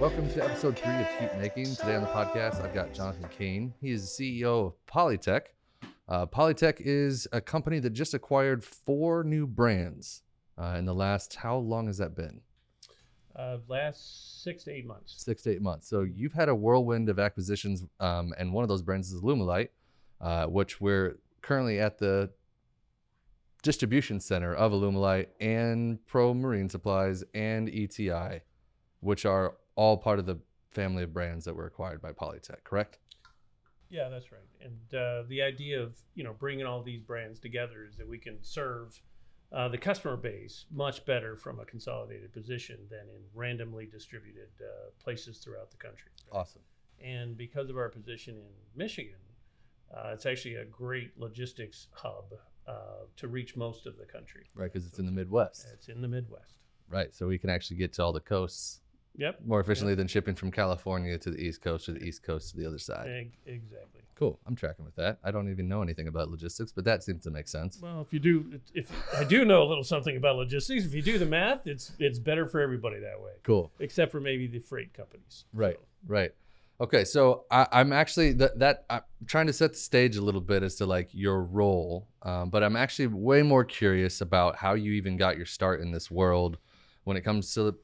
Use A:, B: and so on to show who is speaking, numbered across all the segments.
A: Welcome to episode 3 of Keep Making. Today on the podcast, I've got Jonathan Kane. He is the CEO of Polytek. Polytek is a company that just acquired 4 new brands in the last, how long has that been?
B: Last 6 to 8 months.
A: 6 to 8 months. So you've had a whirlwind of acquisitions, and one of those brands is Alumilite, which we're currently at the distribution center of Alumilite and Pro Marine Supplies and ETI, which are all part of the family of brands that were acquired by Polytek, correct?
B: Yeah, that's right. And the idea of bringing all these brands together is that we can serve the customer base much better from a consolidated position than in randomly distributed places throughout the country.
A: Right? Awesome.
B: And because of our position in Michigan, it's actually a great logistics hub to reach most of the country.
A: Right, because it's in the Midwest.
B: It's in the Midwest.
A: Right, so we can actually get to all the coasts.
B: Yep.
A: More efficiently than shipping from California to the East Coast or the East Coast to the other side.
B: Exactly.
A: Cool. I'm tracking with that. I don't even know anything about logistics, but that seems to make sense.
B: Well, if I do know a little something about logistics, if you do the math, it's better for everybody that way.
A: Cool.
B: Except for maybe the freight companies.
A: Right.
B: So.
A: Right. Okay. So I'm actually I'm trying to set the stage a little bit as to like your role, but I'm actually way more curious about how you even got your start in this world when it comes to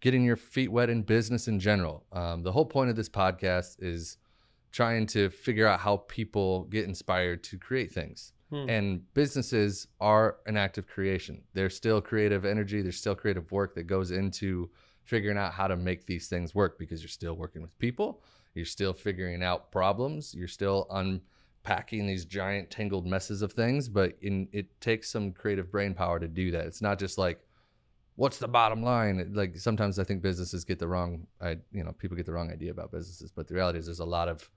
A: getting your feet wet in business in general. The whole point of this podcast is trying to figure out how people get inspired to create things. And businesses are an act of creation. There's still creative energy. There's still creative work that goes into figuring out how to make these things work, because you're still working with people. You're still figuring out problems. You're still unpacking these giant tangled messes of things, but it takes some creative brain power to do that. It's not just like, what's the bottom line? Like sometimes I think businesses get the wrong, people get the wrong idea about businesses, but the reality is there's a lot of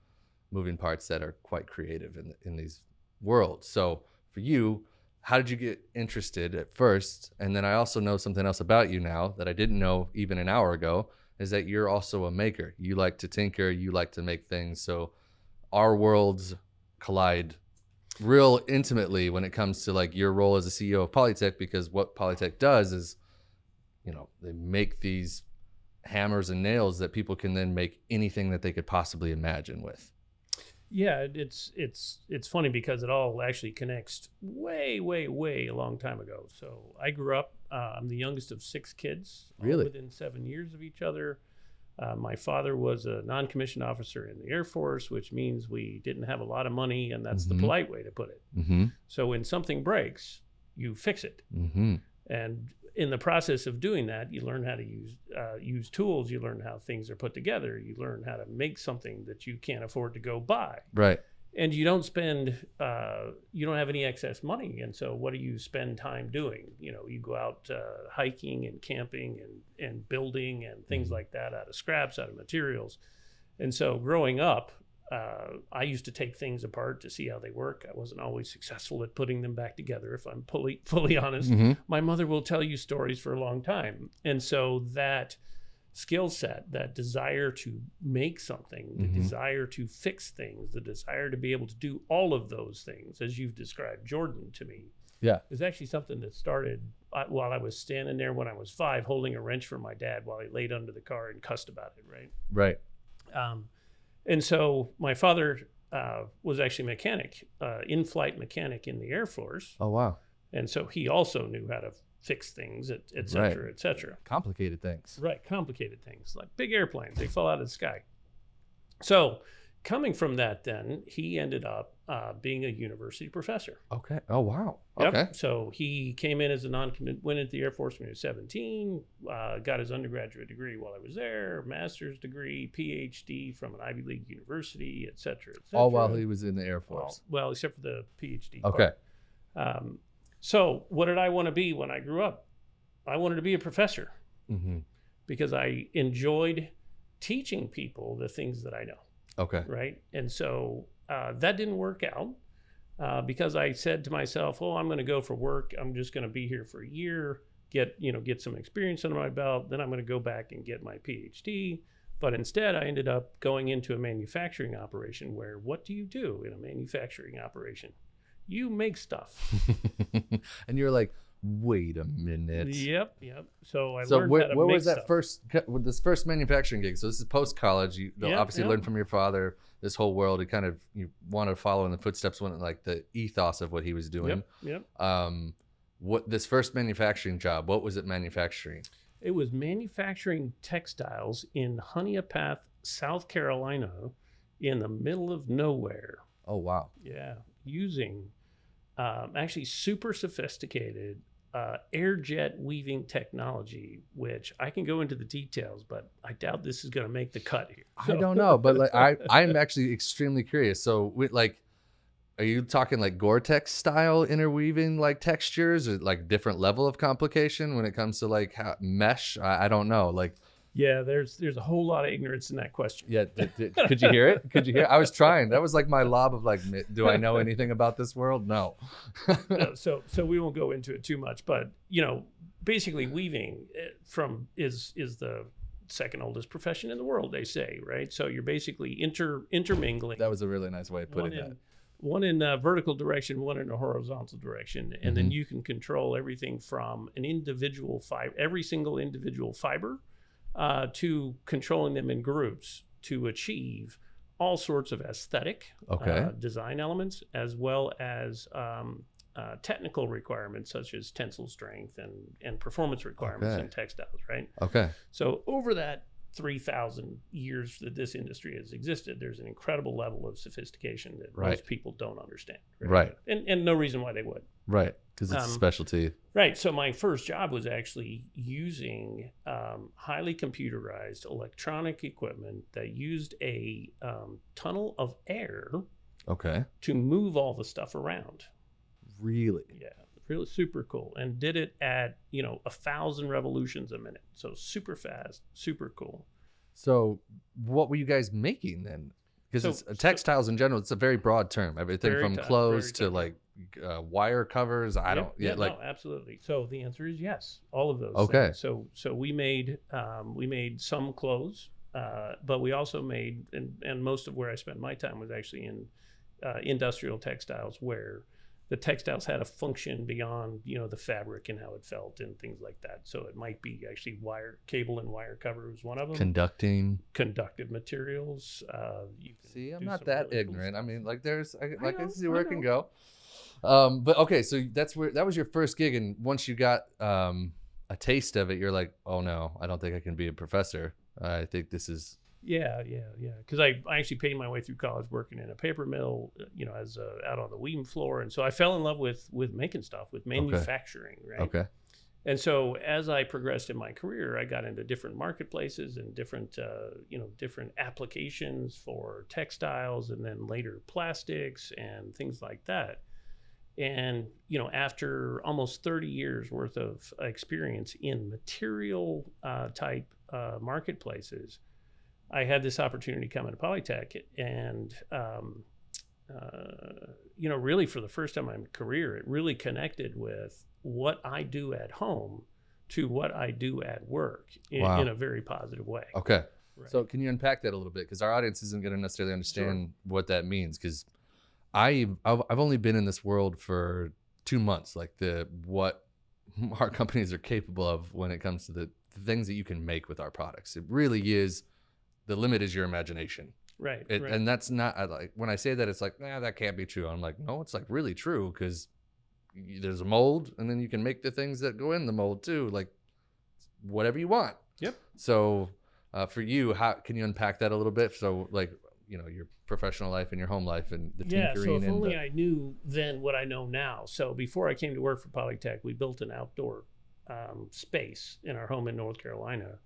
A: moving parts that are quite creative in these worlds. So for you, how did you get interested at first? And then I also know something else about you now that I didn't know even an hour ago, is that you're also a maker. You like to tinker, you like to make things. So our worlds collide real intimately when it comes to like your role as a CEO of Polytek, because what Polytek does is, they make these hammers and nails that people can then make anything that they could possibly imagine with.
B: Yeah, it's funny because it all actually connects way a long time ago. So I grew up, I'm the youngest of 6 kids,
A: really?
B: All within 7 years of each other. My father was a non-commissioned officer in the Air Force, which means we didn't have a lot of money, and that's the polite way to put it. So when something breaks, you fix it. And in the process of doing that, you learn how to use tools. You learn how things are put together. You learn how to make something that you can't afford to go buy.
A: Right.
B: And you don't spend, you don't have any excess money. And so what do you spend time doing? You go out hiking and camping and building and things like that out of scraps, out of materials. And so growing up, I used to take things apart to see how they work. I wasn't always successful at putting them back together, if I'm fully honest. My mother will tell you stories for a long time. And so that skill set, that desire to make something, the desire to fix things, the desire to be able to do all of those things, as you've described, Jordan, to me, is actually something that started while I was standing there when I was 5, holding a wrench for my dad while he laid under the car and cussed about it, right?
A: Right.
B: And so my father was actually a mechanic, in-flight mechanic in the Air Force.
A: Oh, wow.
B: And so he also knew how to fix things, et cetera,
A: right.
B: et cetera.
A: Complicated things.
B: Right, complicated things, like big airplanes. They fall out of the sky. So coming from that then, he ended up being a university professor.
A: Okay. Oh, wow.
B: Yep.
A: Okay.
B: So he came in as a went into the Air Force when he was 17, got his undergraduate degree while I was there, master's degree, PhD from an Ivy League university, et cetera, et cetera.
A: All while he was in the Air Force.
B: Well, except for the PhD
A: Okay.
B: part. So what did I want to be when I grew up? I wanted to be a professor because I enjoyed teaching people the things that I know.
A: Okay.
B: Right. And so that didn't work out because I said to myself, I'm going to go for work. I'm just going to be here for a year, get some experience under my belt. Then I'm going to go back and get my PhD. But instead, I ended up going into a manufacturing operation where what do you do in a manufacturing operation? You make stuff.
A: And you're like, Wait a minute.
B: Yep, yep. So I
A: So
B: learned how to
A: where
B: make
A: was that
B: stuff.
A: first with this first manufacturing gig? So this is post college. You
B: Yep,
A: obviously
B: yep.
A: learned from your father this whole world. You wanted to follow in the footsteps, when like the ethos of what he was doing.
B: Yep.
A: What this first manufacturing job? What was it manufacturing?
B: It was manufacturing textiles in Honeypath, South Carolina, in the middle of nowhere.
A: Oh wow.
B: Yeah, using actually super sophisticated air jet weaving technology, which I can go into the details, but I doubt this is going to make the cut here.
A: I don't know, but like I'm actually extremely curious. So with like, are you talking like Gore-Tex style interweaving like textures, or like different level of complication when it comes to like mesh? I don't know. Like,
B: Yeah, there's a whole lot of ignorance in that question.
A: yeah, could you hear it? Could you hear it? I was trying. That was like my lob of like, do I know anything about this world? No.
B: No, so we won't go into it too much, but basically weaving is the second oldest profession in the world, they say, right? So you're basically intermingling.
A: That was a really nice way of putting that.
B: One in a vertical direction, one in a horizontal direction, and then
A: Mm-hmm.
B: you can control everything from an individual fiber, every single individual fiber, to controlling them in groups to achieve all sorts of aesthetic design elements, as well as technical requirements such as tensile strength and performance requirements in textiles, right?
A: Okay.
B: So over that 3,000 years that this industry has existed, there's an incredible level of sophistication that most people don't understand.
A: Right.
B: And no reason why they would.
A: Right. Because it's a specialty.
B: Right. So my first job was actually using highly computerized electronic equipment that used a tunnel of air to move all the stuff around.
A: Really?
B: Yeah. Really super cool. And did it at, 1,000 revolutions a minute. So super fast, super cool.
A: So what were you guys making then? Because textiles in general, it's a very broad term. Everything from clothes to like wire covers. No,
B: absolutely. So the answer is yes, all of those.
A: Okay.
B: Things. So we made some clothes, but we also made, and most of where I spent my time was actually in industrial textiles, where the textiles had a function beyond, the fabric and how it felt and things like that. So it might be actually cable and wire cover was one of them. Conductive materials.
A: See, I'm not that ignorant. I mean, like I see where it can go. But okay, so that was your first gig, and once you got a taste of it, you're like, oh no, I don't think I can be a professor. I think this is.
B: Yeah. Because I actually paid my way through college working in a paper mill, as out on the weaving floor, and so I fell in love with making stuff, with manufacturing, right?
A: Okay.
B: And so as I progressed in my career, I got into different marketplaces and different applications for textiles, and then later plastics and things like that. And after almost 30 years worth of experience in material type marketplaces, I had this opportunity to come into Polytek, and really for the first time in my career, it really connected with what I do at home to what I do at work in a very positive way.
A: Okay. Right. So can you unpack that a little bit? Because our audience isn't going to necessarily understand what that means. Because I've only been in this world for 2 months, like what our companies are capable of when it comes to the things that you can make with our products. It really is. The limit is your imagination.
B: Right.
A: And that's not like, when I say that, it's like, that can't be true. I'm like, no, it's like really true, because there's a mold, and then you can make the things that go in the mold too, like whatever you want.
B: Yep.
A: So for you, how can you unpack that a little bit? So like, your professional life and your home life and the tinkering.
B: Yeah, so if only I knew then what I know now. So before I came to work for Polytek, we built an outdoor space in our home in North Carolina.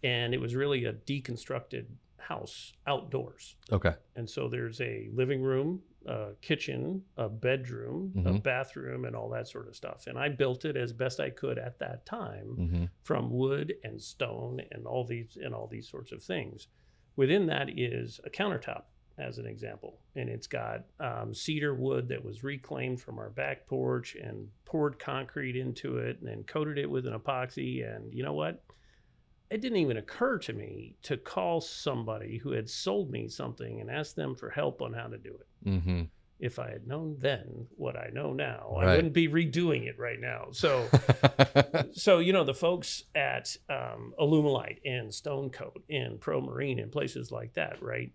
B: And it was really a deconstructed house outdoors.
A: Okay.
B: And so there's a living room, a kitchen, a bedroom, a bathroom, and all that sort of stuff. And I built it as best I could at that time from wood and stone and all these sorts of things. Within that is a countertop, as an example. And it's got cedar wood that was reclaimed from our back porch and poured concrete into it and then coated it with an epoxy. And you know what? It didn't even occur to me to call somebody who had sold me something and ask them for help on how to do it. if I had known then what I know now, I
A: Right.
B: wouldn't be redoing it right now. So, the folks at Alumilite and Stonecoat and Pro Marine and places like that, right?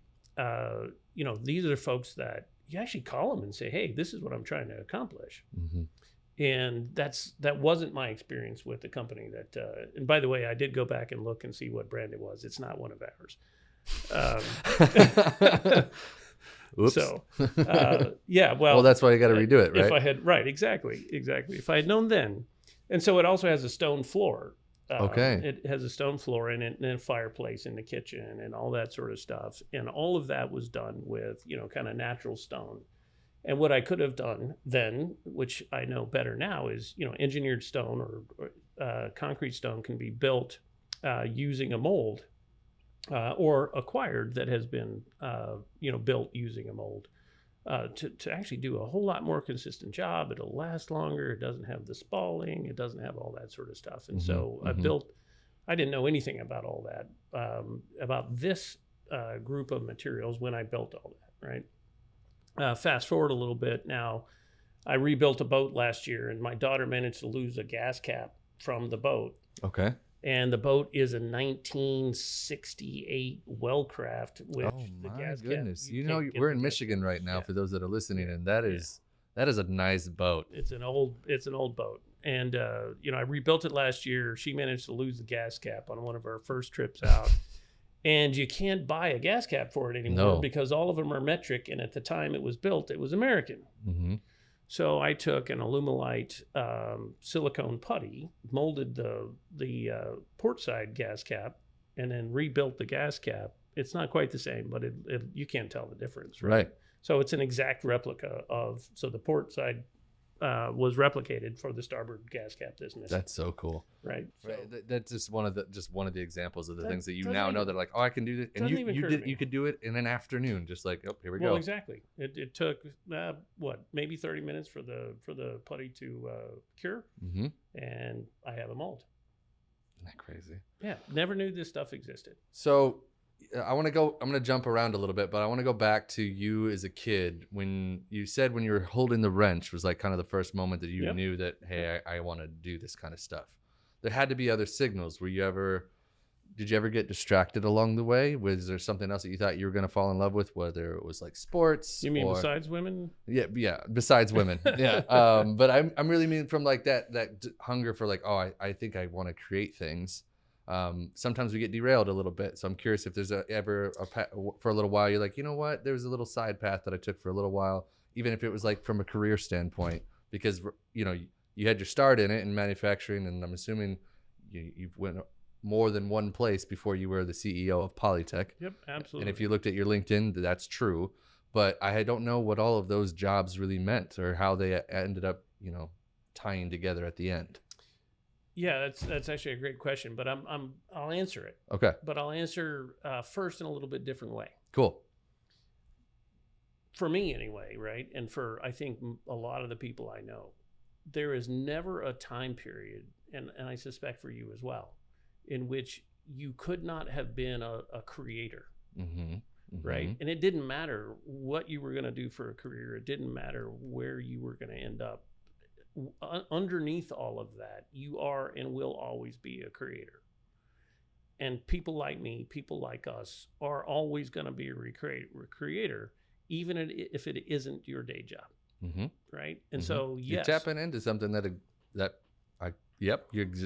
B: These are the folks that you actually call them and say, hey, this is what I'm trying to accomplish.
A: Mm-hmm.
B: And that wasn't my experience with the company that, and by the way, I did go back and look and see what brand it was. It's not one of ours.
A: Oops.
B: So, well,
A: that's why you got to redo it, right?
B: If I had, right, exactly. If I had known then. And so it also has a stone floor.
A: Okay.
B: It has a stone floor in it and a fireplace in the kitchen and all that sort of stuff. And all of that was done with, kind of natural stone. And what I could have done then, which I know better now, is, engineered stone or concrete stone can be built using a mold or acquired that has been, built using a mold to actually do a whole lot more consistent job. It'll last longer. It doesn't have the spalling. It doesn't have all that sort of stuff. And so I didn't know anything about all that, about this group of materials when I built all that, right? Fast forward a little bit now, I rebuilt a boat last year, and my daughter managed to lose a gas cap from the boat.
A: Okay.
B: And the boat is a 1968 Wellcraft, which the gas
A: goodness.
B: cap.
A: We're in Michigan right now, for those that are listening, and that is a nice boat.
B: It's an old boat. And I rebuilt it last year. She managed to lose the gas cap on one of our first trips out. And you can't buy a gas cap for it anymore because all of them are metric. And at the time it was built, it was American.
A: Mm-hmm.
B: So I took an Alumilite silicone putty, molded the port side gas cap, and then rebuilt the gas cap. It's not quite the same, but you can't tell the difference.
A: Right.
B: So it's an exact replica so the port side was replicated for the starboard gas cap that's missing.
A: That's so cool.
B: Right. So,
A: That's just one of the examples of the things that you now know that are like, oh, I can do this, and you could do it in an afternoon, just like, oh, here we go.
B: Well, exactly. It took maybe 30 minutes for the putty to cure, and I have a mold.
A: Isn't that crazy?
B: Yeah, never knew this stuff existed.
A: So I'm going to jump around a little bit, but I want to go back to you as a kid. When you said when you were holding the wrench was like kind of the first moment that you knew that, hey, I want to do this kind of stuff. There had to be other signals. Did you ever get distracted along the way? Was there something else that you thought you were going to fall in love with, whether it was like sports?
B: You mean besides women?
A: Yeah, besides women. Yeah. But I'm really meaning from like that hunger for like, oh, I think I want to create things. Sometimes we get derailed a little bit. So I'm curious if there's ever for a little while, you're like, you know what? There was a little side path that I took for a little while, even if it was like from a career standpoint, because, you had your start in it in manufacturing. And I'm assuming you went more than one place before you were the CEO of Polytek.
B: Yep, absolutely.
A: And if you looked at your LinkedIn, that's true. But I don't know what all of those jobs really meant or how they ended up, tying together at the end.
B: Yeah, that's actually a great question, but I'll answer it.
A: Okay.
B: But I'll answer first in a little bit different way.
A: Cool.
B: For me, anyway, right, and for I think a lot of the people I know, there is never a time period, and I suspect for you as well, in which you could not have been a creator, right? And it didn't matter what you were going to do for a career. It didn't matter where you were going to end up. Underneath all of that, you are and will always be a creator. And people like me, people like us, are always going to be a creator, even if it isn't your day job, right? And so, yes.
A: You're tapping into something you're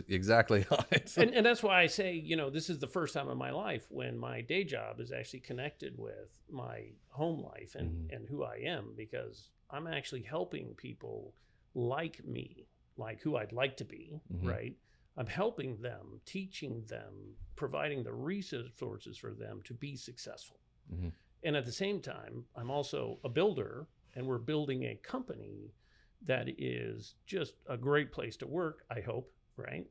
A: exactly on it.
B: And that's why I say, this is the first time in my life when my day job is actually connected with my home life and who I am, because I'm actually helping people like me, like who I'd like to be, right? I'm helping them, teaching them, providing the resources for them to be successful. And at the same time, I'm also a builder, and we're building a company that is just a great place to work, I hope, right?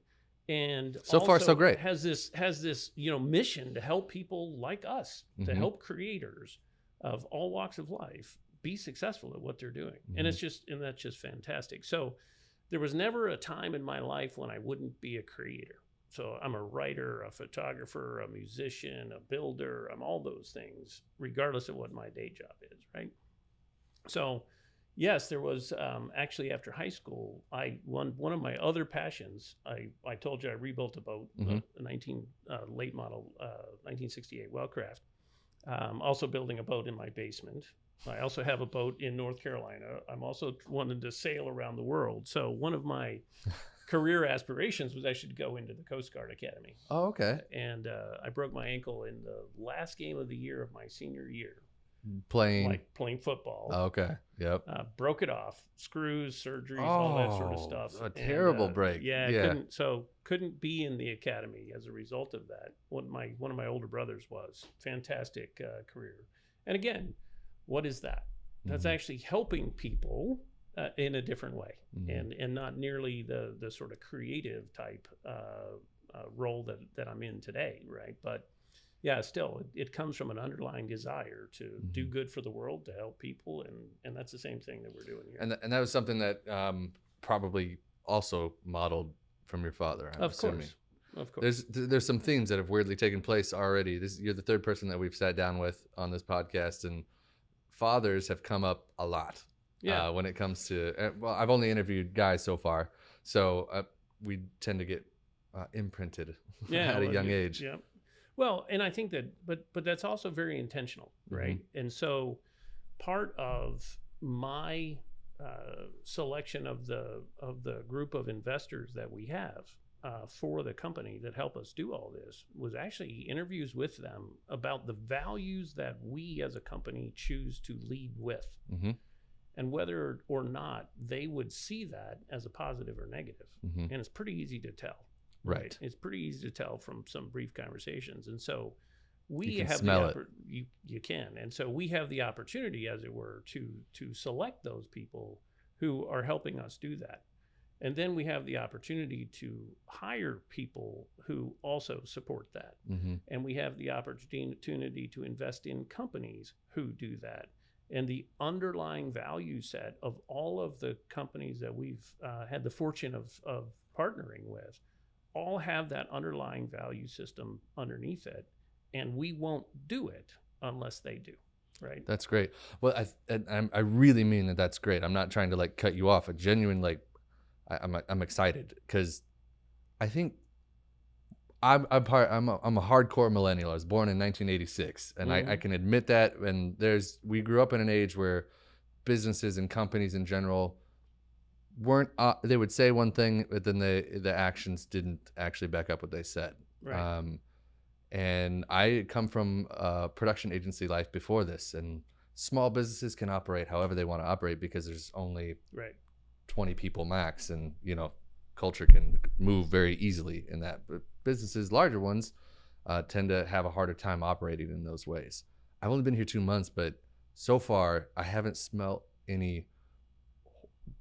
B: And
A: so far so great.
B: Has this mission to help people like us, to help creators of all walks of life be successful at what they're doing. And that's just fantastic. So there was never a time in my life when I wouldn't be a creator. So I'm a writer, a photographer, a musician, a builder. I'm all those things, regardless of what my day job is, right? So Yes, there was actually after high school. One of my other passions. I told you I rebuilt a boat, a 19 late model 1968 Wellcraft. Also building a boat in my basement. I also have a boat in North Carolina. I'm also wanting to sail around the world. So one of my career aspirations was actually to go into the Coast Guard Academy.
A: Oh, okay.
B: And I broke my ankle in the last game of the year of my senior year.
A: Playing
B: football.
A: Oh, okay. Yep.
B: Broke it off, screws, surgeries, all that sort of stuff.
A: A terrible break.
B: Yeah. Couldn't be in the academy as a result of that. One of my older brothers was fantastic career. And again, what is that? That's actually helping people in a different way, and not nearly the sort of creative type role that I'm in today, right? But yeah, still, it comes from an underlying desire to do good for the world, to help people, and that's the same thing that we're doing here.
A: And that was something that probably also modeled from your father, I'm assuming.
B: Of course.
A: There's some themes that have weirdly taken place already. You're the third person that we've sat down with on this podcast, and fathers have come up a lot.
B: Yeah.
A: When it comes to, well, I've only interviewed guys so far, so we tend to get imprinted at a young age.
B: Yeah. Well, and I think that, but that's also very intentional, right? And so part of my selection of the group of investors that we have for the company that help us do all this was actually interviews with them about the values that we as a company choose to lead with, and whether or not they would see that as a positive or negative. And it's pretty easy to tell. Right. It's pretty easy to tell from some brief conversations. And so we have you can. And so we have the opportunity, as it were, to select those people who are helping us do that. And then we have the opportunity to hire people who also support that. And we have the opportunity to invest in companies who do that. And the underlying value set of all of the companies that we've had the fortune of partnering with all have that underlying value system underneath it, and we won't do it unless they do. Right.
A: That's great. Well, I really mean that. That's great. I'm not trying to like cut you off. A genuine I'm excited because I think I'm a hardcore millennial. I was born in 1986, and I can admit that. And we grew up in an age where businesses and companies in general weren't they would say one thing, but then the actions didn't actually back up what they said.
B: Right.
A: And I come from production agency life before this, and small businesses can operate however they want to operate because there's only 20 people max, and culture can move very easily in that. But businesses, larger ones, tend to have a harder time operating in those ways. I've only been here 2 months, but so far I haven't smelt any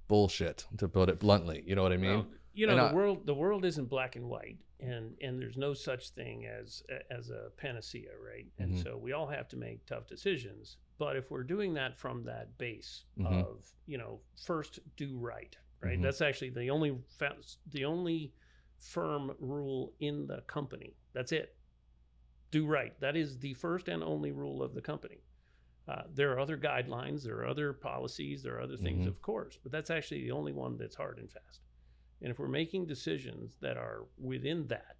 A: bullshit, to put it bluntly. You know what I mean?
B: Well, the world isn't black and white, and there's no such thing as a panacea, right? And so we all have to make tough decisions. But if we're doing that from that base of first do right, that's actually the only firm rule in the company. That's it. Do right. That is the first and only rule of the company. There are other guidelines, there are other policies, there are other things, of course, but that's actually the only one that's hard and fast. And if we're making decisions that are within that,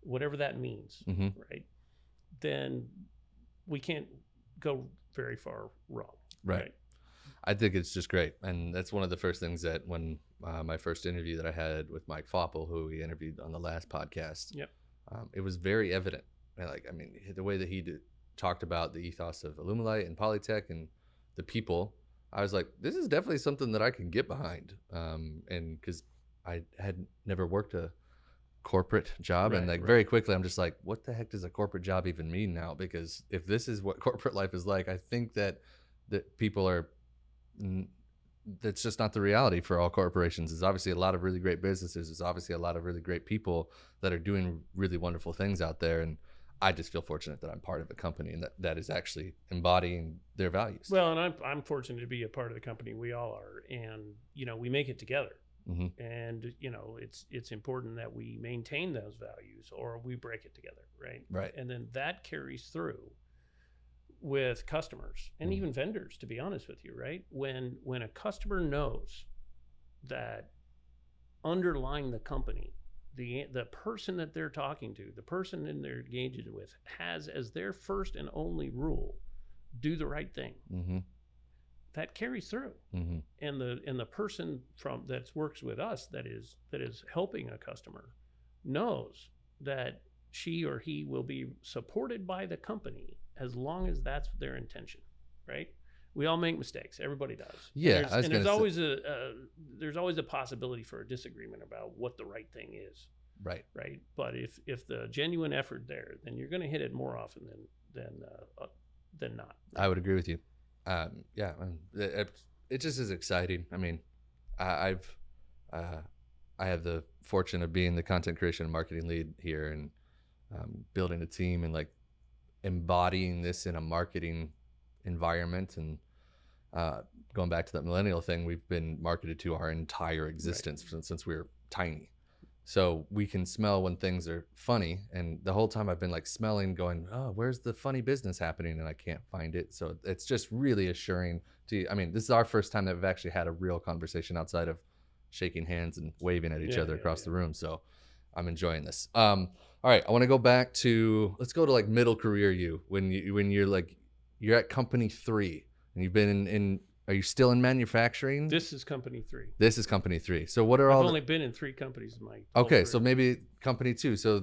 B: whatever that means, right, then we can't go very far wrong. Right.
A: I think it's just great. And that's one of the first things that when my first interview that I had with Mike Foppel, who we interviewed on the last podcast, it was very evident. The way that he talked about the ethos of Alumilite and Polytek and the people, I was like, this is definitely something that I can get behind. And because I had never worked a corporate job, and very quickly I'm just like, what the heck does a corporate job even mean now? Because if this is what corporate life is like, I think that people are, that's just not the reality for all corporations. There's obviously a lot of really great businesses. There's obviously a lot of really great people that are doing really wonderful things out there, and I just feel fortunate that I'm part of a company and that is actually embodying their values.
B: Well, and I'm fortunate to be a part of the company. We all are, and we make it together. And it's important that we maintain those values, or we break it together, right?
A: Right.
B: And then that carries through with customers and even vendors, to be honest with you, right? When a customer knows that underlying the company, the person that they're talking to, the person that they're engaging with, has as their first and only rule, do the right thing. That carries through, and the person that works with us that is helping a customer knows that she or he will be supported by the company as long as that's their intention, right? We all make mistakes. Everybody does.
A: Yeah,
B: there's always a possibility for a disagreement about what the right thing is.
A: Right.
B: Right. But if the genuine effort there, then you're going to hit it more often than not.
A: I would agree with you. Yeah, it just is exciting. I mean, I have the fortune of being the content creation and marketing lead here, and building a team and like embodying this in a marketing environment. And going back to that millennial thing, we've been marketed to our entire existence since we were tiny. So we can smell when things are funny. And the whole time I've been like smelling, going, oh, where's the funny business happening? And I can't find it. So it's just really assuring to, I mean, this is our first time that we've actually had a real conversation outside of shaking hands and waving at each other across the room. So I'm enjoying this. All right. I want to go back to, let's go to like middle career you, when you're like, you're at company 3 and you've been in are you still in manufacturing?
B: This is company 3.
A: This is company 3. So what are
B: I've only been in 3 companies in my
A: Okay, so maybe company 2. So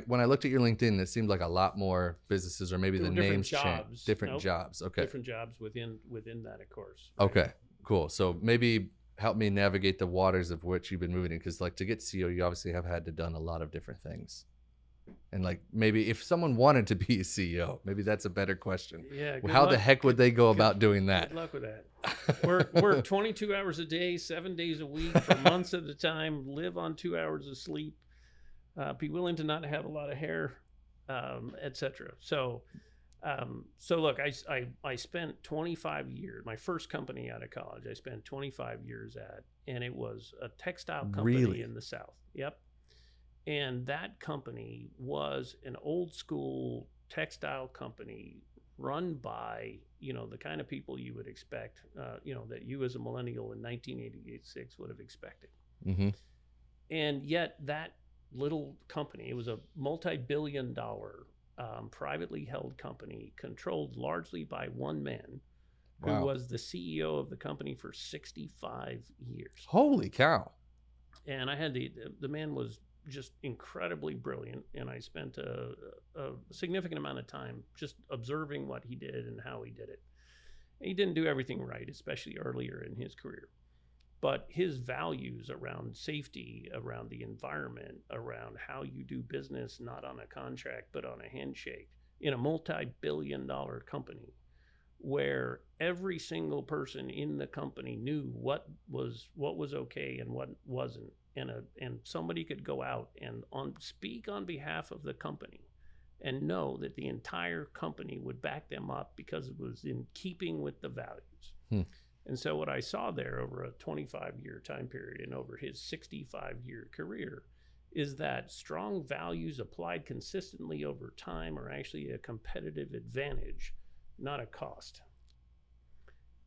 A: when I looked at your LinkedIn, it seemed like a lot more businesses, or maybe the names changed. Different jobs. Okay.
B: Different jobs within that, of course.
A: Right? Okay, cool. So maybe help me navigate the waters of which you've been moving in, because like to get CEO, you obviously have had to done a lot of different things. And like maybe if someone wanted to be a CEO, maybe that's a better question.
B: Yeah.
A: How the heck would they go about doing that?
B: Good luck with that. Work 22 hours a day, 7 days a week for months at a time, live on 2 hours of sleep, be willing to not have a lot of hair, etc. So look, I spent 25 years, my first company out of college, I spent 25 years at, and it was a textile company in the South. Yep. And that company was an old school textile company run by, the kind of people you would expect, that you as a millennial in 1986 would have expected. Mm-hmm. And yet that little company, it was a multi-billion-dollar privately held company controlled largely by one man who was the CEO of the company for 65 years.
A: Holy cow.
B: And I had the man was just incredibly brilliant, and I spent a significant amount of time just observing what he did and how he did it. He didn't do everything right, especially earlier in his career, but his values around safety, around the environment, around how you do business, not on a contract but on a handshake, in a multi-billion-dollar company where every single person in the company knew what was okay and what wasn't. And somebody could go out and speak on behalf of the company and know that the entire company would back them up because it was in keeping with the values. And so what I saw there over a 25-year time period and over his 65-year career is that strong values applied consistently over time are actually a competitive advantage, not a cost.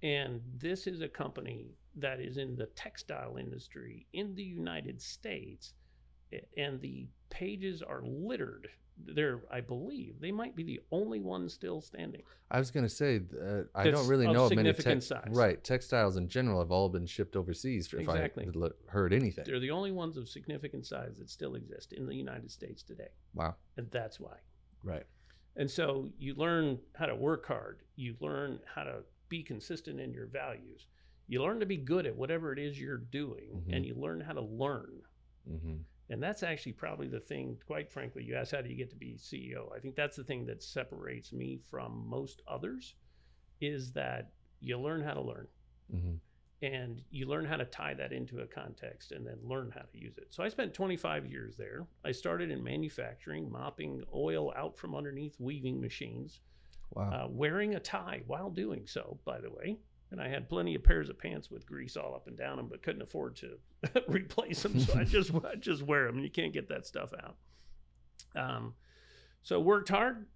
B: And this is a company that is in the textile industry in the United States, and the pages are littered. I believe they might be the only ones still standing.
A: I was going to say, I don't really know of many
B: size.
A: Right, textiles in general have all been shipped overseas.
B: Exactly.
A: If I heard anything,
B: they're the only ones of significant size that still exist in the United States today.
A: Wow.
B: And that's why.
A: Right.
B: And so you learn how to work hard. You learn how to be consistent in your values. You learn to be good at whatever it is you're doing, and you learn how to learn. Mm-hmm. And that's actually probably the thing, quite frankly, you asked how do you get to be CEO. I think that's the thing that separates me from most others, is that you learn how to learn. Mm-hmm. And you learn how to tie that into a context and then learn how to use it. So I spent 25 years there. I started in manufacturing, mopping oil out from underneath weaving machines. Wow. Wearing a tie while doing so, by the way. And I had plenty of pairs of pants with grease all up and down them, but couldn't afford to replace them. So I just wear them, and you can't get that stuff out. So worked hard,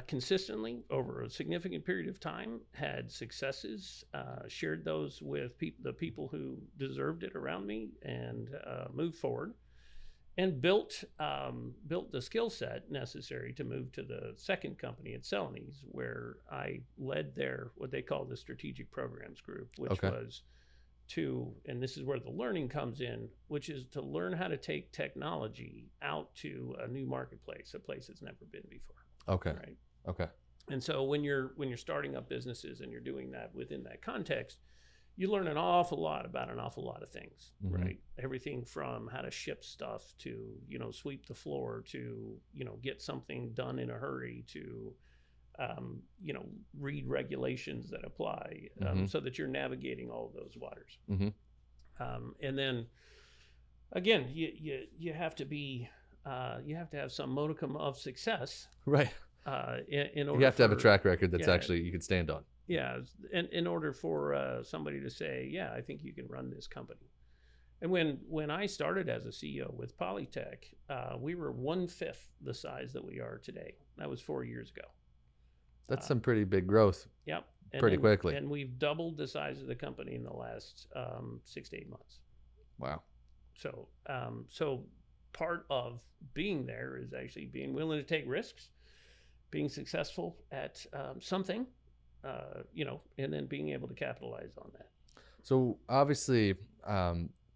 B: consistently over a significant period of time, had successes, shared those with the people who deserved it around me, and moved forward, and built the skill set necessary to move to the second company at Celanese, where I led their what they call the strategic programs group, which was and this is where the learning comes in, which is to learn how to take technology out to a new marketplace, a place it's never been before.
A: Okay.
B: Right.
A: Okay.
B: And so when you're starting up businesses and you're doing that within that context, you learn an awful lot about an awful lot of things, right? Everything from how to ship stuff to, sweep the floor to, get something done in a hurry to, read regulations that apply, so that you're navigating all of those waters. And then again, you have to be, you have to have some modicum of success,
A: right?
B: In order
A: you have to have a track record that's actually you can stand on.
B: Yeah, in order for somebody to say, yeah, I think you can run this company. And when I started as a CEO with Polytek, we were 1/5 the size that we are today. That was 4 years ago.
A: That's some pretty big growth.
B: Yep.
A: Pretty quickly.
B: And we've doubled the size of the company in the last 6 to 8 months.
A: Wow.
B: So, so part of being there is actually being willing to take risks, being successful at something, and then being able to capitalize on that.
A: So obviously,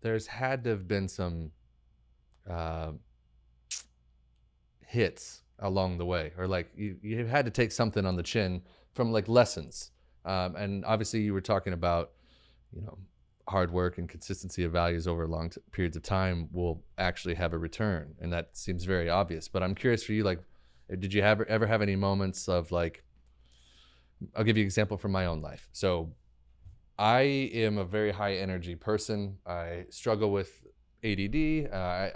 A: there's had to have been some hits along the way, or like you had to take something on the chin from like lessons. And obviously you were talking about, hard work and consistency of values over long periods of time will actually have a return. And that seems very obvious, but I'm curious for you, like, did you ever have any moments of like, I'll give you an example from my own life. So I am a very high energy person. I struggle with ADD,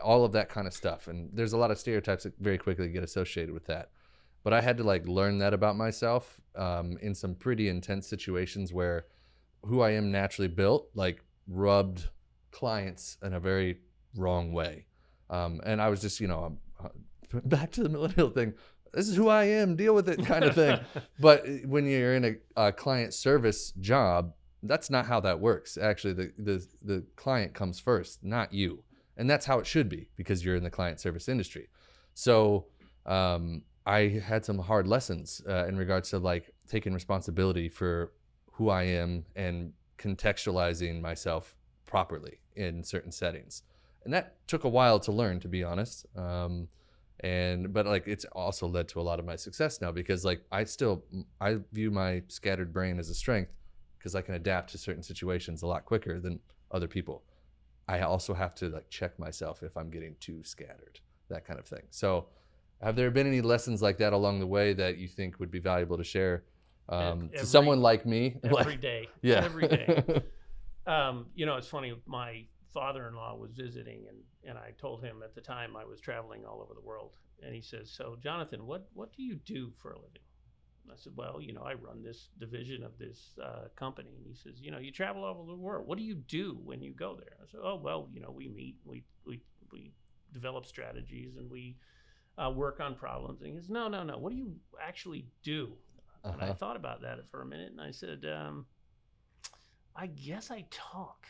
A: all of that kind of stuff. And there's a lot of stereotypes that very quickly get associated with that. But I had to like learn that about myself in some pretty intense situations where who I am naturally built, like rubbed clients in a very wrong way. And I was just, back to the millennial thing. This is who I am, deal with it kind of thing. But when you're in a client service job, that's not how that works. Actually, the client comes first, not you. And that's how it should be because you're in the client service industry. So I had some hard lessons in regards to like taking responsibility for who I am and contextualizing myself properly in certain settings. And that took a while to learn, to be honest. But like it's also led to a lot of my success now because like I view my scattered brain as a strength because I can adapt to certain situations a lot quicker than other people. I also have to like check myself if I'm getting too scattered, that kind of thing. So have there been any lessons like that along the way that you think would be valuable to share to someone like me?
B: Every day.
A: Yeah.
B: Every day. It's funny. My father-in-law was visiting and I told him at the time I was traveling all over the world. And he says, so Jonathan, what do you do for a living? And I said, well, I run this division of this company. And he says, you travel all over the world. What do you do when you go there? I said, oh, well, we meet, we develop strategies and we work on problems. And he goes, no. What do you actually do? And I thought about that for a minute and I said, I guess I talk.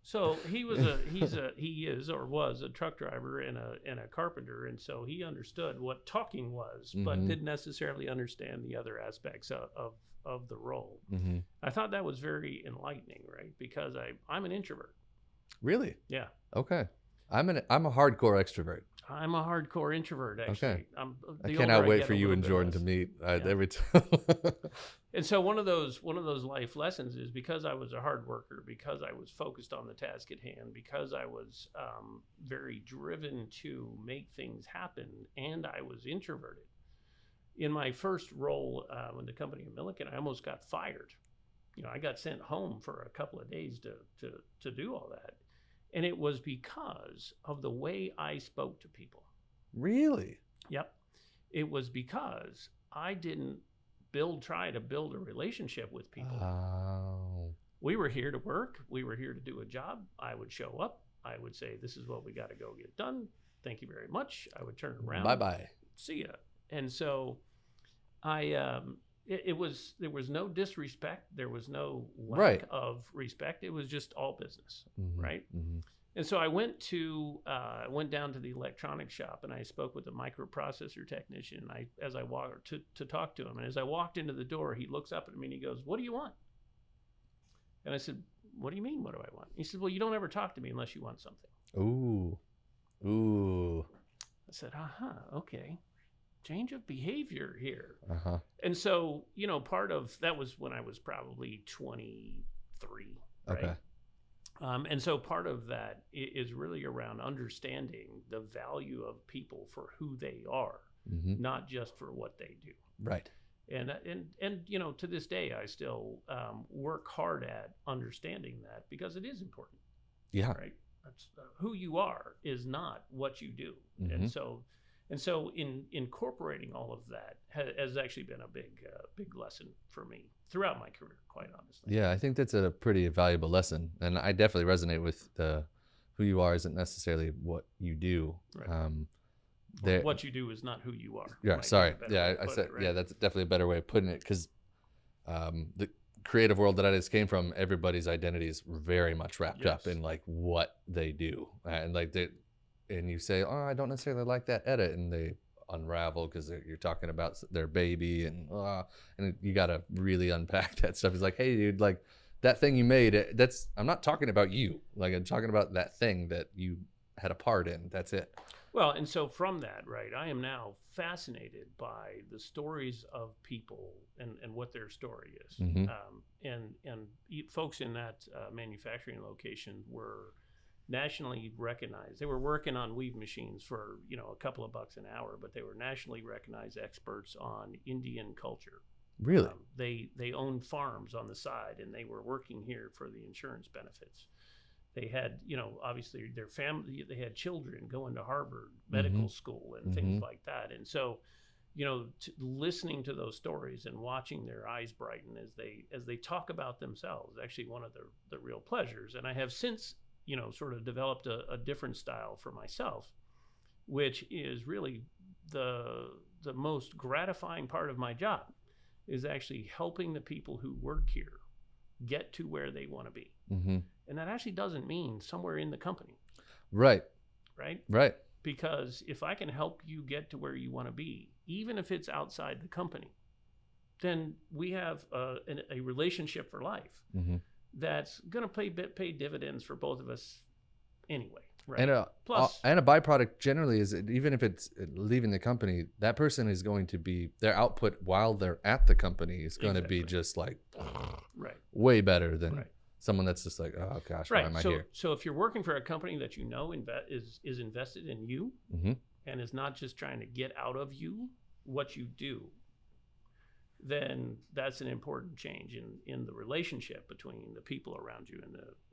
B: So he was a truck driver and a carpenter, and so he understood what talking was, but didn't necessarily understand the other aspects of the role. I thought that was very enlightening, right? Because I'm an introvert.
A: Really?
B: Yeah.
A: Okay. I'm a hardcore extrovert.
B: I'm a hardcore introvert, actually.
A: Okay.
B: I
A: cannot wait for you and Jordan to meet every time.
B: And so one of those life lessons is because I was a hard worker, because I was focused on the task at hand, because I was very driven to make things happen, and I was introverted. In my first role in the company in Milliken, I almost got fired. I got sent home for a couple of days to do all that. And it was because of the way I spoke to people.
A: Really?
B: Yep. It was because I didn't try to build a relationship with people.
A: Oh.
B: We were here to work. We were here to do a job. I would show up. I would say, this is what we got to go get done. thank you very much. I would turn around.
A: Bye-bye.
B: See ya. And so I, there was no disrespect. There was no lack
A: Right.
B: of respect. It was just all business,
A: Mm-hmm.
B: right?
A: Mm-hmm.
B: And so I went down to the electronics shop and I spoke with a microprocessor technician. As I walked to talk to him, and as I walked into the door, he looks up at me and he goes, "What do you want?" And I said, "What do you mean? What do I want?" He said, "Well, you don't ever talk to me unless you want something."
A: Ooh.
B: I said, okay. Change of behavior here.
A: Uh-huh.
B: And so, part of that was when I was probably 23, right?
A: Okay.
B: And so part of that is really around understanding the value of people for who they are,
A: Mm-hmm.
B: not just for what they do.
A: Right.
B: And to this day, I still work hard at understanding that because it is important,
A: Yeah.
B: right? That's, who you are is not what you do.
A: Mm-hmm.
B: And so in incorporating all of that has actually been a big lesson for me throughout my career, quite honestly.
A: Yeah, I think that's a pretty valuable lesson, and I definitely resonate with who you are isn't necessarily what you do.
B: Right. What you do is not who you are.
A: Yeah, sorry. Yeah, I said, right? Yeah, that's definitely a better way of putting it, because the creative world that I just came from, everybody's identity is very much wrapped up in like what they do, and like and you say, "Oh, I don't necessarily like that edit," and they unravel because you're talking about their baby, and you got to really unpack that stuff. It's like, hey, dude, like that thing you made, I'm not talking about you. Like, I'm talking about that thing that you had a part in. That's it.
B: Well, and so from that, right, I am now fascinated by the stories of people and what their story is.
A: Mm-hmm.
B: And folks in that manufacturing location were nationally recognized. They were working on weave machines for a couple of bucks an hour, but they were nationally recognized experts on Indian culture.
A: Really?
B: They owned farms on the side, and they were working here for the insurance benefits. They had, obviously their family, they had children going to Harvard medical
A: Mm-hmm.
B: school and things like that. And so, listening to those stories and watching their eyes brighten as they talk about themselves, actually one of the real pleasures. And I have since, sort of developed a different style for myself, which is really the most gratifying part of my job, is actually helping the people who work here get to where they want to be.
A: Mm-hmm.
B: And that actually doesn't mean somewhere in the company.
A: Right.
B: Right? Because if I can help you get to where you want to be, even if it's outside the company, then we have a relationship for life. Mm-hmm. That's going to pay dividends for both of us anyway. Right?
A: And a byproduct generally is, even if it's leaving the company, that person is going to be, their output while they're at the company is going to be just like way better than someone that's just like, oh gosh, why am I here?
B: So if you're working for a company that is invested in you, mm-hmm. and is not just trying to get out of you what you do, then that's an important change in the relationship between the people around you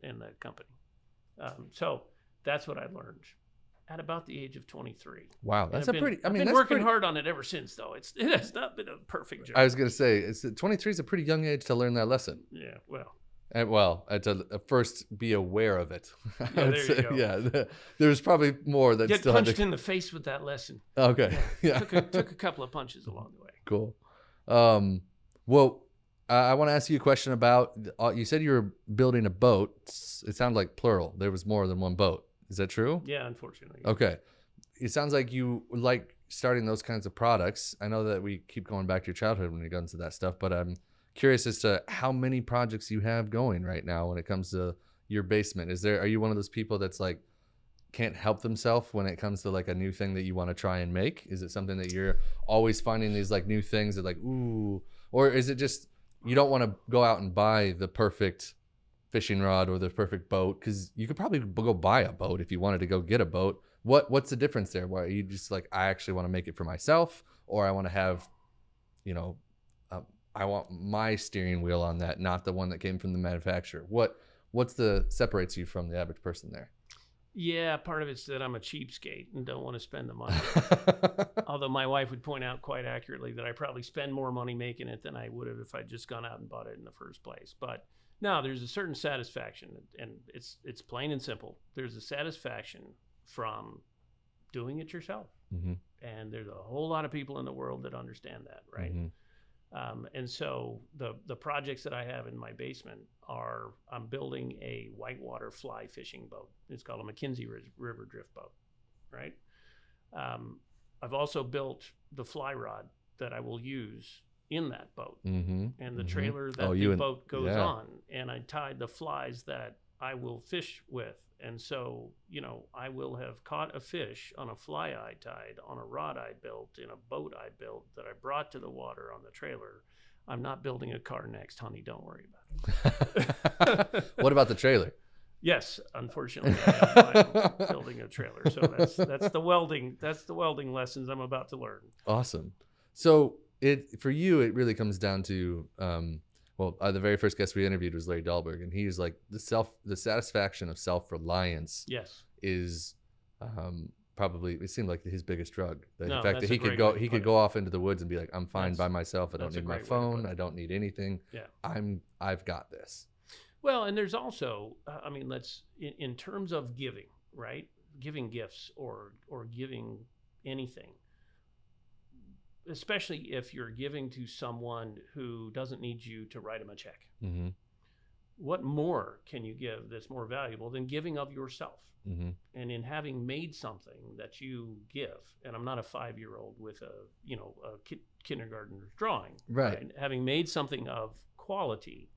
B: and the company. So that's what I learned at about the age of 23.
A: Wow, that's I've been
B: working hard on it ever since, though. It has not been a perfect journey.
A: I was going to say, 23 is a pretty young age to learn that lesson.
B: Yeah, well.
A: To first be aware of it.
B: Yeah, there you go.
A: Yeah, there's probably more that
B: get
A: still
B: punched in the face with that lesson.
A: Okay, yeah.
B: Took a couple of punches along the way.
A: Cool. Well, I want to ask you a question about. You said you were building a boat. It sounded like plural. There was more than one boat. Is that true?
B: Yeah, unfortunately.
A: Okay. It sounds like you like starting those kinds of products. I know that we keep going back to your childhood when you got into that stuff, but I'm curious as to how many projects you have going right now when it comes to your basement. Are you one of those people that's like can't help themselves when it comes to like a new thing that you want to try and make? Is it something that you're always finding these like new things that like, ooh, or is it just you don't want to go out and buy the perfect fishing rod or the perfect boat? Because you could probably go buy a boat if you wanted to go get a boat. What's the difference there? Why are you just like, I actually want to make it for myself, or I want to have, I want my steering wheel on that, not the one that came from the manufacturer. What's the separates you from the average person there?
B: Yeah, part of it's that I'm a cheapskate and don't want to spend the money. Although my wife would point out quite accurately that I probably spend more money making it than I would have if I'd just gone out and bought it in the first place. But no, there's a certain satisfaction, and it's plain and simple. There's a satisfaction from doing it yourself.
A: Mm-hmm.
B: And there's a whole lot of people in the world that understand that, right?
A: Mm-hmm.
B: And so the projects that I have in my basement are, I'm building a whitewater fly fishing boat. It's called a Mackenzie River drift boat, right? I've also built the fly rod that I will use in that boat,
A: Mm-hmm.
B: and the
A: Mm-hmm.
B: trailer that the boat goes on, and I tied the flies that I will fish with. And so, you know, I will have caught a fish on a fly I tied, on a rod I built, in a boat I built that I brought to the water on the trailer. I'm not building a car next, honey. Don't worry about it.
A: What about the trailer?
B: Yes, unfortunately, I'm building a trailer. So that's the welding. That's the welding lessons I'm about to learn.
A: Awesome. So for you, it really comes down to the very first guest we interviewed was Larry Dahlberg, and he was like the satisfaction of self-reliance.
B: Yes,
A: is probably, it seemed like his biggest drug. The
B: No,
A: fact that
B: that's
A: he
B: a great
A: could
B: way
A: go
B: to
A: he
B: put
A: could
B: it.
A: go off into the woods and be like, I'm fine
B: That's-
A: by myself. I don't
B: that's a
A: need my
B: great way to put
A: phone.
B: it.
A: I don't need anything.
B: yeah.
A: I've got this.
B: Well, and there's also, I mean, in terms of giving, right? Giving gifts or giving anything, especially if you're giving to someone who doesn't need you to write them a check.
A: Mm-hmm.
B: What more can you give that's more valuable than giving of yourself?
A: Mm-hmm.
B: And in having made something that you give, and I'm not a 5-year-old with a kindergartner's drawing,
A: Right.
B: Having made something of quality,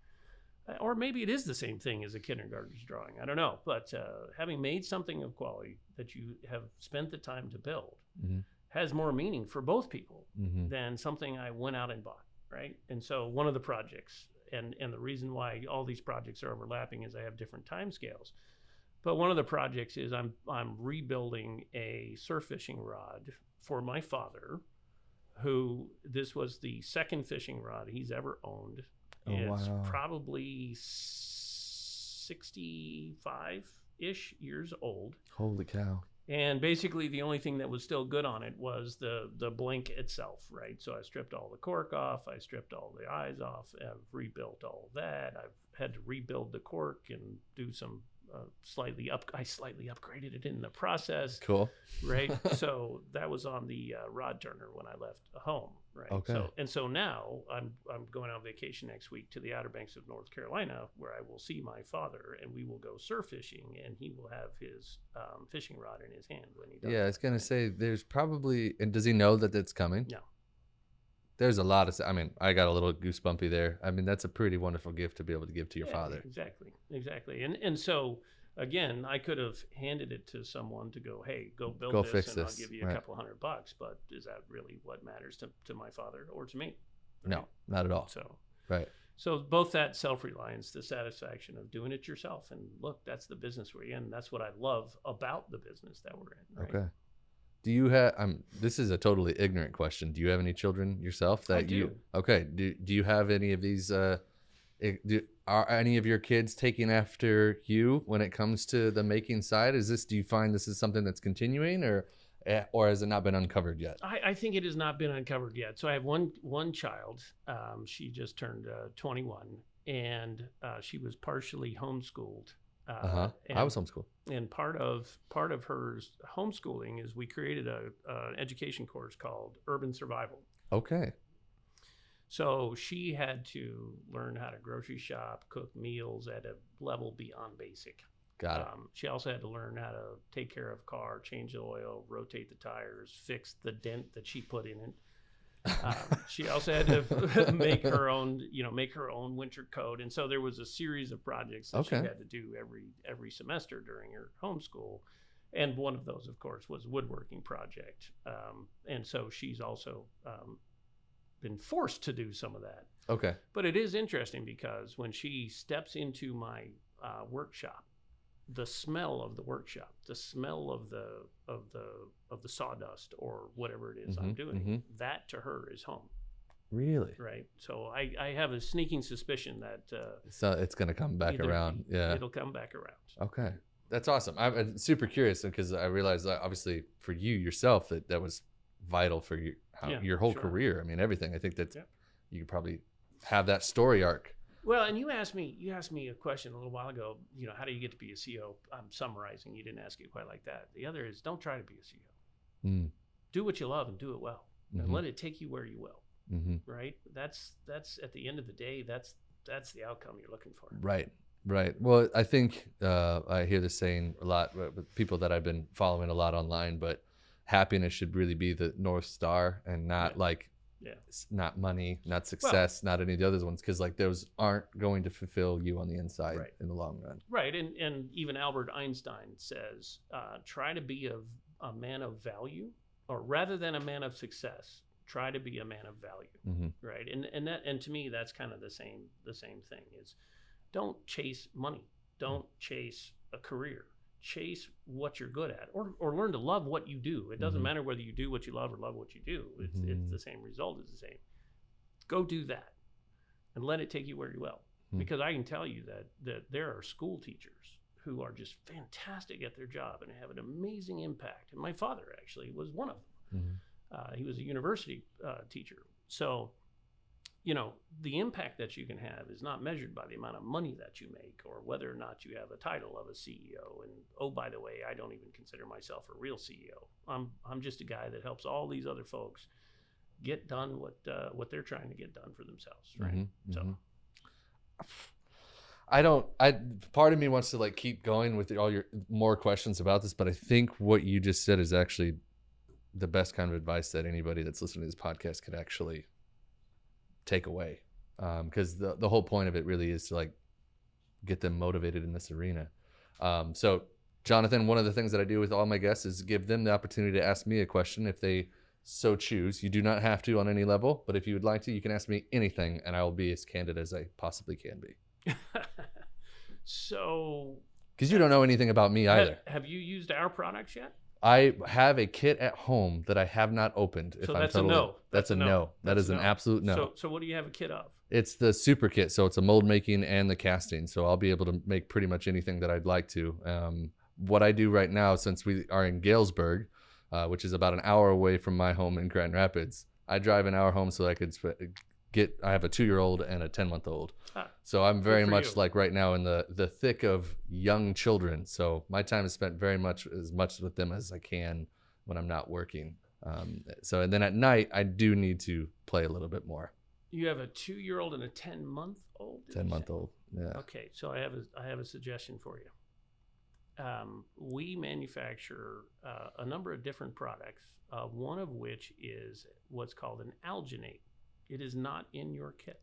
B: or maybe it is the same thing as a kindergartner's drawing. I don't know, but having made something of quality that you have spent the time to build
A: Mm-hmm.
B: has more meaning for both people
A: Mm-hmm.
B: than something I went out and bought, right? And so one of the projects, and the reason why all these projects are overlapping is I have different time scales. But one of the projects is I'm rebuilding a surf fishing rod for my father, who this was the second fishing rod he's ever owned.
A: Oh,
B: It's
A: wow.
B: probably 65-ish years old.
A: Holy cow.
B: And basically the only thing that was still good on it was the blink itself, right? So I stripped all the cork off. I stripped all the eyes off. I've rebuilt all of that. I've had to rebuild the cork and do some I slightly upgraded it in the process.
A: Cool.
B: Right. So that was on the rod turner when I left home. Right.
A: Okay.
B: So now I'm going on vacation next week to the Outer Banks of North Carolina, where I will see my father, and we will go surf fishing, and he will have his fishing rod in his hand when he does.
A: Yeah, I was gonna say there's probably, and does he know that it's coming?
B: No.
A: There's a lot of, I mean, I got a little goosebumpy there. I mean, that's a pretty wonderful gift to be able to give to your father.
B: Exactly. And so again, I could have handed it to someone to go, hey, go build
A: Go
B: this,
A: fix
B: and
A: this.
B: I'll give you a
A: Right.
B: couple $100. But is that really what matters to my father or to me?
A: No, not at all.
B: So
A: Right.
B: So both that self-reliance, the satisfaction of doing it yourself, and look, that's the business we're in. That's what I love about the business that we're in. Right?
A: Okay. Do you have? This is a totally ignorant question. Do you have any children yourself? That
B: I do.
A: You, okay. Do you have any of these? Are any of your kids taking after you when it comes to the making side? Do you find this is something that's continuing, or has it not been uncovered yet?
B: I think it has not been uncovered yet. So I have one child. She just turned 21, and she was partially homeschooled.
A: I was homeschooled.
B: And part of her homeschooling is we created an education course called Urban Survival.
A: Okay.
B: So she had to learn how to grocery shop, cook meals at a level beyond basic.
A: Got it.
B: She also had to learn how to take care of a car, change the oil, rotate the tires, fix the dent that she put in it. She also had to make her own winter coat. And so there was a series of projects that she
A: Okay.
B: had to do every semester during her homeschool. And one of those, of course, was a woodworking project. And so she's also been forced to do some of that.
A: Okay.
B: But it is interesting because when she steps into my workshop, the smell of the workshop, the smell of the sawdust or whatever it is I'm doing, that to her is home.
A: Really?
B: Right. So I have a sneaking suspicion that
A: So it's gonna come back around. Yeah.
B: it'll come back around.
A: Okay. That's awesome. I'm super curious because I realized that obviously for you yourself that was vital for you, your whole
B: sure.
A: career. I mean, everything. I think that
B: Yeah.
A: you could probably have that story arc.
B: Well, and you asked me a question a little while ago. How do you get to be a CEO? I'm summarizing. You didn't ask it quite like that. The other is don't try to be a CEO.
A: Mm.
B: Do what you love and do it well, and
A: Mm-hmm.
B: let it take you where you will.
A: Mm-hmm.
B: Right? That's at the end of the day, that's the outcome you're looking for.
A: Right. Right. Well, I think I hear this saying a lot with people that I've been following a lot online, but happiness should really be the North Star and not
B: Yeah.
A: not money, not
B: Well,
A: success, not any of the other ones, because like those aren't going to fulfill you on the inside
B: Right.
A: in the long run.
B: right. And even Albert Einstein says, try to be a man of value, or rather than a man of success, try to be a man of value.
A: Mm-hmm.
B: Right. And to me, that's kind of the same thing is, don't chase money. Don't chase a career. Chase what you're good at, or learn to love what you do. It doesn't
A: Mhm.
B: matter whether you do what you love or love what you do. It's
A: Mhm.
B: the same result is the same. Go do that, and let it take you where you will.
A: Mhm.
B: Because I can tell you that there are school teachers who are just fantastic at their job and have an amazing impact. And my father actually was one of them.
A: Mhm.
B: He was a university teacher. So, you know, the impact that you can have is not measured by the amount of money that you make or whether or not you have a title of a CEO. And oh, by the way, I don't even consider myself a real CEO. I'm just a guy that helps all these other folks get done what they're trying to get done for themselves, right?
A: Mhm.
B: So,
A: Mhm. Part of me wants to like keep going with all your more questions about this, but I think what you just said is actually the best kind of advice that anybody that's listening to this podcast could actually take away. Because the whole point of it really is to like get them motivated in this arena. So Jonathan, one of the things that I do with all my guests is give them the opportunity to ask me a question if they so choose. You do not have to on any level, but if you would like to, you can ask me anything and I will be as candid as I possibly can be.
B: so
A: Because you don't know anything about me either.
B: have you used our products yet?
A: I have a kit at home that I have not opened.
B: So that's a no.
A: That's a no. That is an absolute no.
B: So what do you have a kit of?
A: It's the super kit. So it's a mold making and the casting. So I'll be able to make pretty much anything that I'd like to. What I do right now, since we are in Galesburg, which is about an hour away from my home in Grand Rapids, I drive an hour home so I could I have a 2-year-old and a 10-month-old. So I'm very much like right now in the thick of young children. So my time is spent very much as much with them as I can when I'm not working. And then at night, I do need to play a little bit more.
B: You have a 2-year-old and a 10-month-old?
A: 10-month-old, yeah.
B: Okay, so I have a suggestion for you. We manufacture a number of different products, one of which is what's called an alginate. It is not in your kit.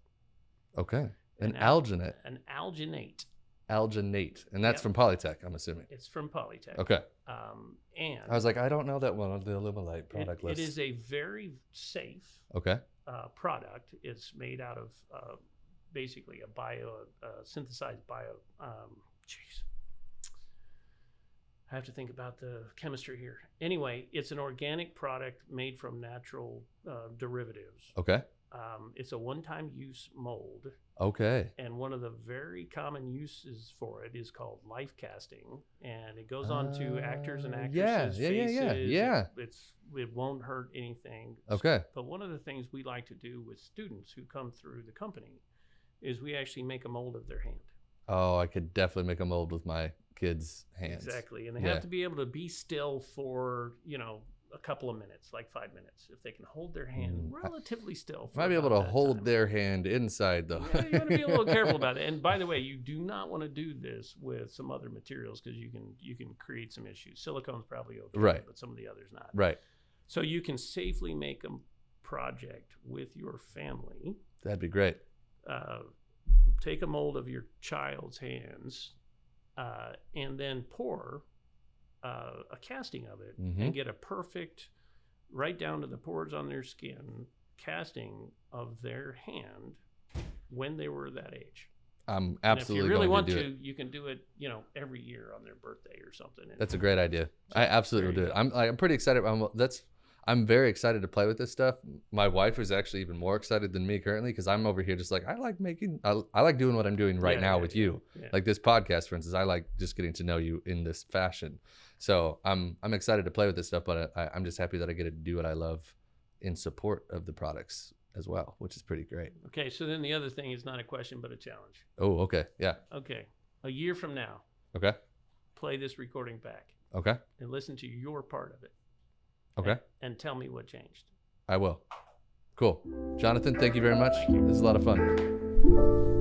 A: Okay. An alginate.
B: An alginate.
A: Alginate. And that's from Polytek, I'm assuming.
B: It's from Polytek.
A: Okay.
B: And
A: I was like, I don't know that one on the Alumilite product list.
B: It is a very safe product. It's made out of basically a synthesized jeez. I have to think about the chemistry here. Anyway, it's an organic product made from natural derivatives.
A: Okay.
B: It's a one-time use mold.
A: Okay.
B: And one of the very common uses for it is called life casting, and it goes on to actors and actresses' faces.
A: Yeah.
B: It won't hurt anything.
A: Okay.
B: But one of the things we like to do with students who come through the company is we actually make a mold of their hand.
A: Oh, I could definitely make a mold with my kids' hands.
B: Exactly, and they have to be able to be still for a couple of minutes, like 5 minutes. If they can hold their hand relatively still.
A: Might be able to hold their hand inside though.
B: Yeah, you want to be a little careful about it. And by the way, you do not want to do this with some other materials because you can create some issues. Silicone's probably okay,
A: right,
B: but some of the others not.
A: Right.
B: So you can safely make a project with your family.
A: That'd be great.
B: Take a mold of your child's hands, and then pour a casting of it and get a perfect, right down to the pores on their skin, casting of their hand when they were that age.
A: I'm absolutely.
B: And if you really want
A: to,
B: to, you can do it, every year on their birthday or something.
A: That's a great idea. I absolutely will do it. I'm pretty excited. I'm very excited to play with this stuff. My wife is actually even more excited than me currently because I'm over here just like I like doing what I'm doing right now with you. Yeah. Like this podcast, for instance, I like just getting to know you in this fashion. So I'm excited to play with this stuff, but I'm just happy that I get to do what I love in support of the products as well, which is pretty great.
B: Okay, so then the other thing is not a question but a challenge.
A: Oh, okay, yeah.
B: Okay, a year from now.
A: Okay.
B: Play this recording back.
A: Okay.
B: And listen to your part of it.
A: Okay.
B: And tell me what changed.
A: I will. Cool. Jonathan, thank you very much.
B: Thank you.
A: This is a lot of fun.